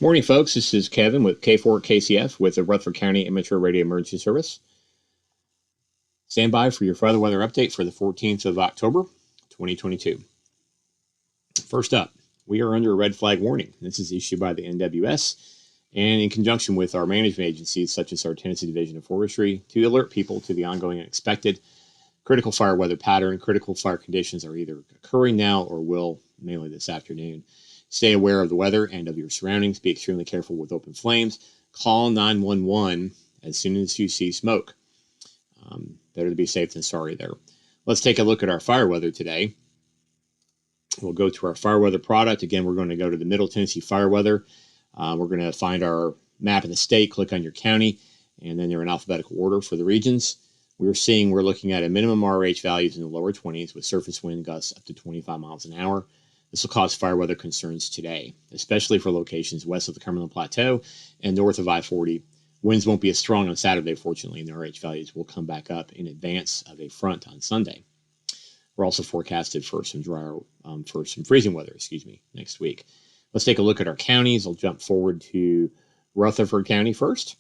Morning, folks. This is Kevin with K4KCF with the Rutherford County Amateur Radio Emergency Service. Stand by for your further weather update for the 14th of October, 2022. First up, we are under a red flag warning. This is issued by the NWS and in conjunction with our management agencies, such as our Tennessee Division of Forestry, to alert people to the ongoing and expected critical fire weather pattern. Critical fire conditions are either occurring now or will, mainly this afternoon. Stay aware of the weather and of your surroundings. Be extremely careful with open flames. Call 911 as soon as you see smoke. Better to be safe than sorry there. Let's take a look at our fire weather today. We'll go to our fire weather product. Again, we're going to go to the Middle Tennessee fire weather. We're going to find our map of the state, click on your county, and then they're in alphabetical order for the regions. We're looking at a minimum RH values in the lower 20s with surface wind gusts up to 25 miles an hour. This will cause fire weather concerns today, especially for locations west of the Cumberland Plateau and north of I-40. Winds won't be as strong on Saturday, fortunately, and the RH values will come back up in advance of a front on Sunday. We're also forecasted for some freezing weather, next week. Let's take a look at our counties. I'll jump forward to Rutherford County first,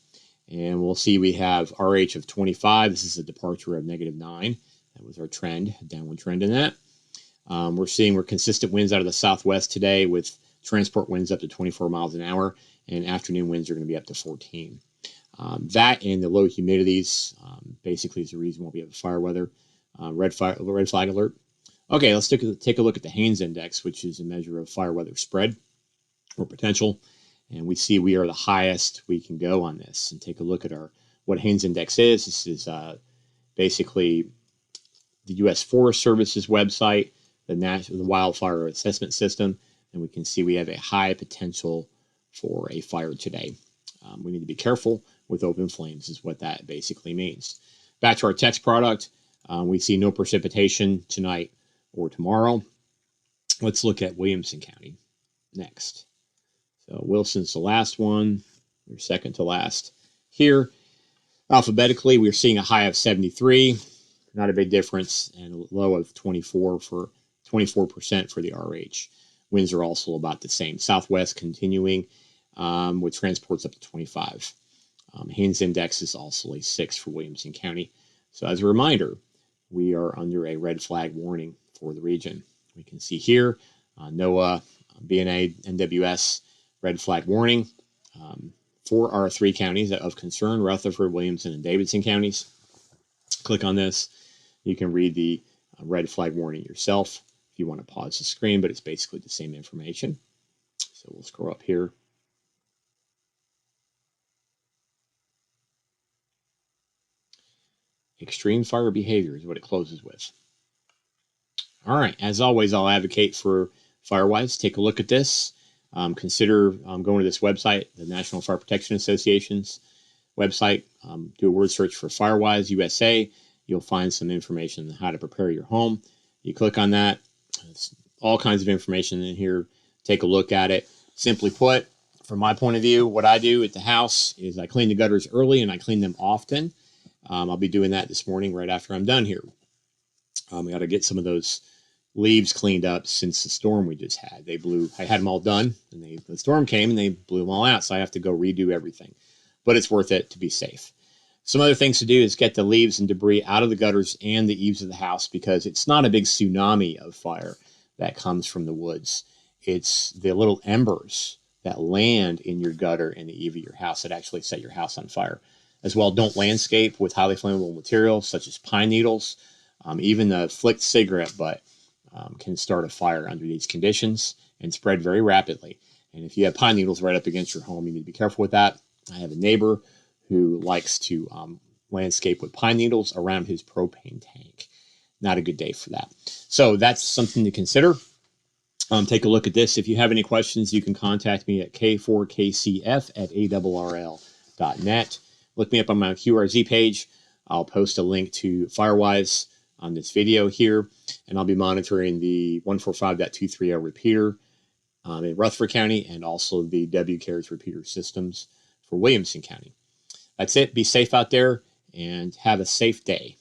and we'll see we have RH of 25. This is a departure of -9. That was our trend, downward trend in that. We're consistent winds out of the southwest today with transport winds up to 24 miles an hour, and afternoon winds are going to be up to 14. That and the low humidities basically is the reason why we have fire weather, red flag alert. Okay, let's take a look at the Haynes Index, which is a measure of fire weather spread or potential, and we see we are the highest we can go on this. And take a look at what Haynes Index is. This is basically the U.S. Forest Service's website, the wildfire assessment system, and we can see we have a high potential for a fire today. We need to be careful with open flames is what that basically means. Back to our text product, we see no precipitation tonight or tomorrow. Let's look at Williamson County next. So Wilson's the last one, or second to last here. Alphabetically, we're seeing a high of 73, not a big difference, and a low of 24% for the RH. Winds are also about the same. Southwest continuing with transports up to 25. Haynes Index is also a 6 for Williamson County. So as a reminder, we are under a red flag warning for the region. We can see here NOAA, BNA, NWS, red flag warning for our 3 counties of concern, Rutherford, Williamson, and Davidson counties. Click on this. You can read the red flag warning yourself if you want to pause the screen, but it's basically the same information. So we'll scroll up here. Extreme fire behavior is what it closes with. All right, as always, I'll advocate for Firewise. Take a look at this. Consider going to this website, the National Fire Protection Association's website. Do a word search for Firewise USA. You'll find some information on how to prepare your home. You click on that. There's all kinds of information in here. Take a look at it. Simply put, from my point of view, what I do at the house is I clean the gutters early and I clean them often. I'll be doing that this morning right after I'm done here. We got to get some of those leaves cleaned up since the storm we just had. I had them all done, and the storm came and they blew them all out, so I have to go redo everything. But it's worth it to be safe. Some other things to do is get the leaves and debris out of the gutters and the eaves of the house, because it's not a big tsunami of fire that comes from the woods. It's the little embers that land in your gutter and the eave of your house that actually set your house on fire. As well, don't landscape with highly flammable materials such as pine needles. Even a flicked cigarette butt can start a fire under these conditions and spread very rapidly. And if you have pine needles right up against your home, you need to be careful with that. I have a neighbor who likes to landscape with pine needles around his propane tank. Not a good day for that. So that's something to consider. Take a look at this. If you have any questions, you can contact me at k4kcf@arrl.net. Look me up on my QRZ page. I'll post a link to Firewise on this video here, and I'll be monitoring the 145.230 repeater in Rutherford County and also the WCARES repeater systems for Williamson County. That's it. Be safe out there and have a safe day.